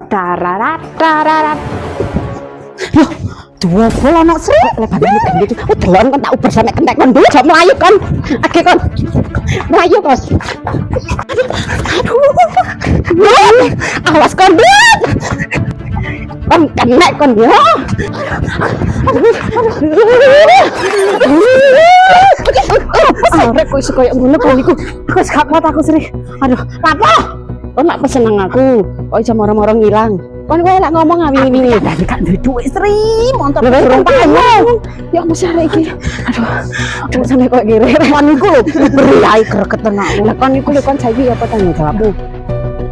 Dararat dararat. Loh, dua bola anak Sri. Lebar ini gitu. Delon kon tak uber sampe kentek kon dulu jam melayu kon. Age kon. Melayu kos. Aduh. Awas kon, Dut. Kon kenek kon ya. Arek kok iso koyo ngono kon iku. Wis gak kuat aku Sri. Aduh, apa? Kon nak pesen nang aku. Kok iso moro-moro ngilang. Kon kowe lak ngomong ngawini-wini. Dadi gak duwe duit Sri. Montor durung payu. Ya mesti arek iki. Aduh sampe kok kire. Kon iku lho beri ae gregeten aku. Lah kon iku lho kon saiki apa tanggung jawabmu?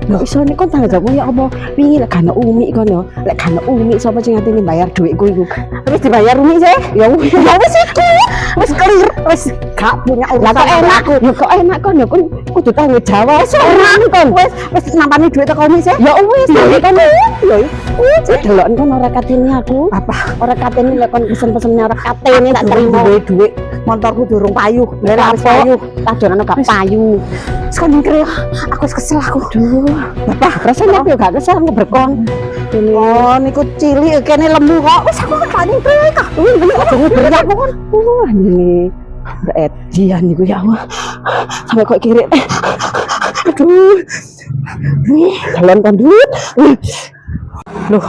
Lho iso nek kon tanggung jawabmu ya apa? Wingi lek gak umi kon yo. Lek gak umi sapa sing ngatini bayar dhuwitku iku. Terus dibayar umi sih? Ya wis iku. Wis clear, wis gak punya urusan enak. Ya kok enak kon ya kon kudu tanggung jawab. Ora kon. Wis nampani dhuwit teko umi sih? Ya wis kon. Ya wis delok kon ora katene aku. Apa? Ora katene lek kon pesen-pesennya ora katene tak terima dhuwit. Motorku durung payu. Lah wis payu. Tadonan gak payu. Sekarang kira aku kesel aku. Duh, bapak rasanya aku gak kesel aku berkon. Oh, niku cilik kene lemu kok. Wis aku gak ning kak. Aja ngiberi aku kan. Ini Mbak Edian niku ya Allah. Sampai kok kiri. Aduh. Jalan kondut. Loh,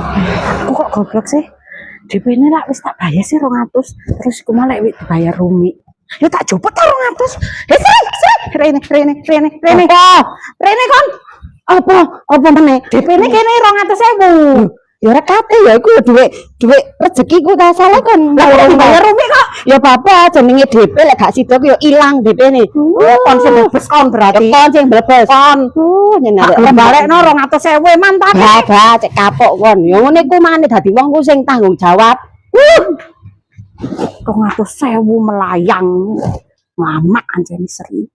aku kok goblok sih? DP-ne lah wis tak bayar sih 200. Terus aku malah dibayar Rumi. Ya tak jopot ta 200. Rene kon. Apa meneh? DP-ne kene 200.000. Ya ora kate ya iku dhuwit rezekiku ta salah kon. Lah bayar Rumi kok. Ya apa jenenge DP lek gak sida ku ya ilang DP-ne. Kon sing bebes kon berarti. Kon sing bebes. Kon. Nyenek balekno 200.000 mantap. Bah cek kapok kon. Ya ngene iku mangane dadi wong ku sing tanggung jawab. 200.000 melayang. Ngamak anjene Sri.